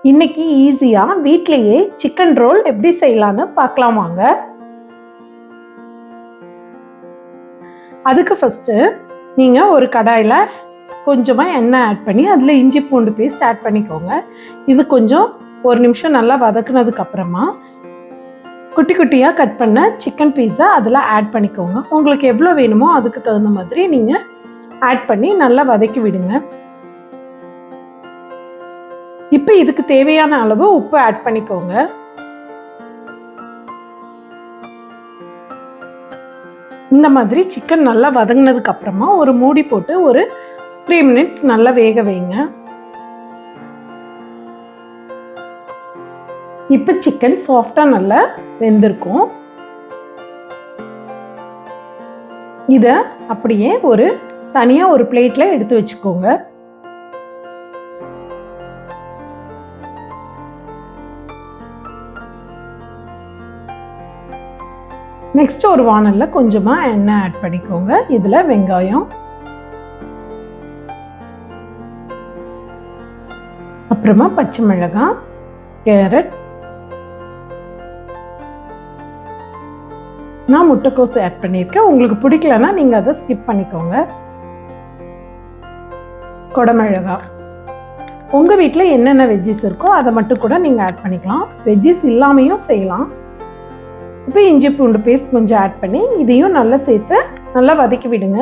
இன்னைக்கு ஈஸியாக வீட்லேயே சிக்கன் ரோல் எப்படி செய்யலான்னு பார்க்கலாம் வாங்க. அதுக்கு ஃபஸ்ட்டு நீங்கள் ஒரு கடாயில் கொஞ்சமாக எண்ணெய் ஆட் பண்ணி அதில் இஞ்சி பூண்டு பேஸ்ட் ஆட் பண்ணிக்கோங்க. இது கொஞ்சம் ஒரு நிமிஷம் நல்லா வதக்குனதுக்கப்புறமா குட்டி குட்டியாக கட் பண்ண சிக்கன் பீஸை அதில் ஆட் பண்ணிக்கோங்க. உங்களுக்கு எவ்வளோ வேணுமோ அதுக்கு தகுந்த மாதிரி நீங்கள் ஆட் பண்ணி நல்லா வதக்கி விடுங்க. இப்போ இதுக்கு தேவையான அளவு உப்பு ஆட் பண்ணிக்கோங்க. இந்த மாதிரி சிக்கன் நல்லா வதங்கினதுக்கு அப்புறமா ஒரு மூடி போட்டு ஒரு 3 மினிட்ஸ் நல்லா வேக வைங்க. இப்போ சிக்கன் சாஃப்டா நல்லா வெந்திருக்கும். இதை அப்படியே தனியா ஒரு பிளேட்ல எடுத்து வச்சுக்கோங்க. நெக்ஸ்ட் ஒரு வானல்ல கொஞ்சமா எண்ணெய் ஆட் பண்ணிக்கோங்க. இதுல வெங்காயம், அப்புறமா பச்சை மிளகாய், கேரட், நான் முட்டைக்கோஸ் ஆட் பண்ணியிருக்கேன். உங்களுக்கு பிடிக்கலன்னா நீங்க அதை ஸ்கிப் பண்ணிக்கோங்க. கொடமிளகாய், உங்க வீட்டில் என்னென்ன வெஜ்ஜிஸ் இருக்கோ அதை மட்டும் கூட நீங்க ஆட் பண்ணிக்கலாம். வெஜ்ஜிஸ் இல்லாமையும் செய்யலாம். இப்போ இஞ்சி பூண்டு பேஸ்ட் கொஞ்சம் ஆட் பண்ணி இதையும் நல்லா சேர்த்து நல்லா வதக்கி விடுங்க.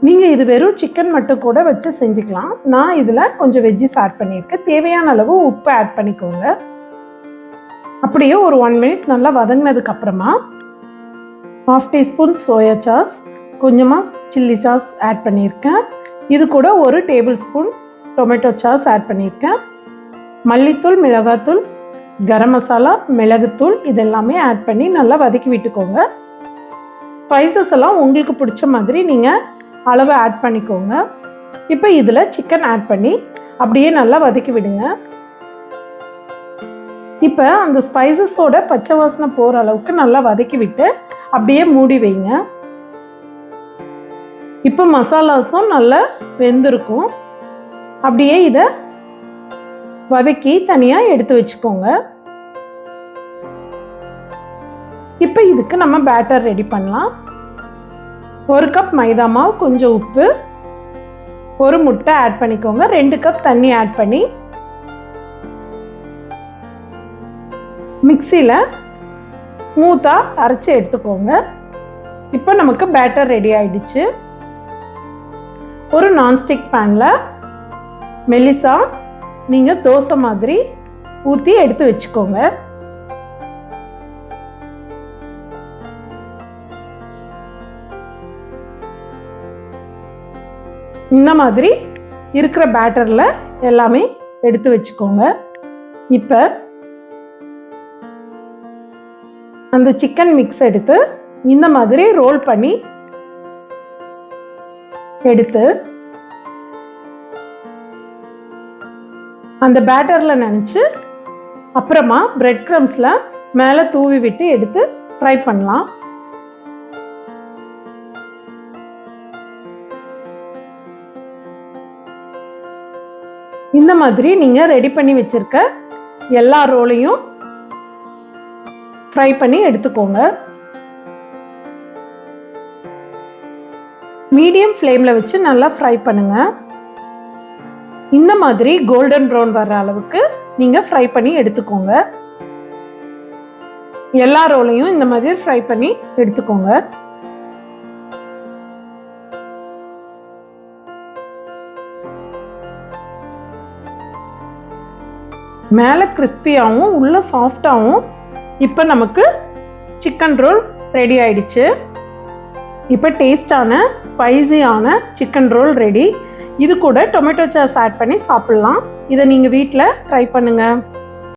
நீங்கள் இது வெறும் சிக்கன் மட்டும் கூட வச்சு செஞ்சுக்கலாம். நான் இதில் கொஞ்சம் வெஜ்ஜிஸ் ஆட் பண்ணியிருக்கேன். தேவையான அளவு உப்பு ஆட் பண்ணிக்கோங்க. அப்படியே ஒரு 1 மினிட் நல்லா வதங்கினதுக்கு அப்புறமா 1/2 டீஸ்பூன் சோயா சாஸ், கொஞ்சமாக சில்லி சாஸ் ஆட் பண்ணியிருக்கேன். இது கூட 1 tablespoon tomato sauce add பண்ணியிருக்கேன். மல்லித்தூள், மிளகாத்தூள், கரம் மசாலா, மிளகுத்தூள் இதெல்லாமே ஆட் பண்ணி நல்லா வதக்கி விட்டுக்கோங்க. ஸ்பைசஸ் எல்லாம் உங்களுக்கு பிடிச்ச மாதிரி நீங்கள் அளவு ஆட் பண்ணிக்கோங்க. இப்போ இதில் சிக்கன் ஆட் பண்ணி அப்படியே நல்லா வதக்கி விடுங்க. இப்போ அந்த ஸ்பைசஸோட பச்சை வாசனை போகிற அளவுக்கு நல்லா வதக்கி விட்டு அப்படியே மூடி வைங்க. இப்போ மசாலாஸும் நல்லா வெந்திருக்கும். அப்படியே இதை வதக்கி தனியாக எடுத்து வச்சுக்கோங்க. இப்போ இதுக்கு நம்ம பேட்டர் ரெடி பண்ணலாம். 1 கப் மைதா மாவு, கொஞ்சம் உப்பு, 1 முட்டை ஆட் பண்ணிக்கோங்க. 2 கப் தண்ணி ஆட் பண்ணி மிக்சியில் ஸ்மூத்தாக அரைச்சி எடுத்துக்கோங்க. இப்போ நமக்கு பேட்டர் ரெடி ஆயிடுச்சு. ஒரு நான்ஸ்டிக் பேனில் மெலிசா நீங்கள் தோசை மாதிரி ஊற்றி எடுத்து வச்சுக்கோங்க. இந்த மாதிரி இருக்கிற பேட்டரில் எல்லாமே எடுத்து வச்சுக்கோங்க. இப்போ அந்த சிக்கன் மிக்ஸ் எடுத்து இந்த மாதிரி ரோல் பண்ணி எடுத்து அந்த பேட்டரில் நினச்சி அப்புறமா பிரெட் க்ரம்ஸில் மேலே தூவி விட்டு எடுத்து ஃப்ரை பண்ணலாம். இந்த மாதிரி நீங்கள் ரெடி பண்ணி வச்சிருக்க எல்லா ரோலையும் ஃப்ரை பண்ணி எடுத்துக்கோங்க. மீடியம் ஃப்ளேமில் வச்சு நல்லா ஃப்ரை பண்ணுங்க. இந்த மாதிரி கோல்டன் ப்ரௌன் வர்ற அளவுக்கு நீங்கள் ஃப்ரை பண்ணி எடுத்துக்கோங்க. எல்லா ரோலையும் இந்த மாதிரி ஃப்ரை பண்ணி எடுத்துக்கோங்க. மேலே கிறிஸ்பியாகவும் உள்ள சாஃப்டாகவும் இப்போ நமக்கு சிக்கன் ரோல் ரெடி ஆயிடுச்சு. இப்போ டேஸ்டான ஸ்பைசியான சிக்கன் ரோல் ரெடி. இது கூட டொமேட்டோ சாஸ் ஆட் பண்ணி சாப்பிட்லாம். இதை நீங்கள் வீட்டில் ட்ரை பண்ணுங்கள்.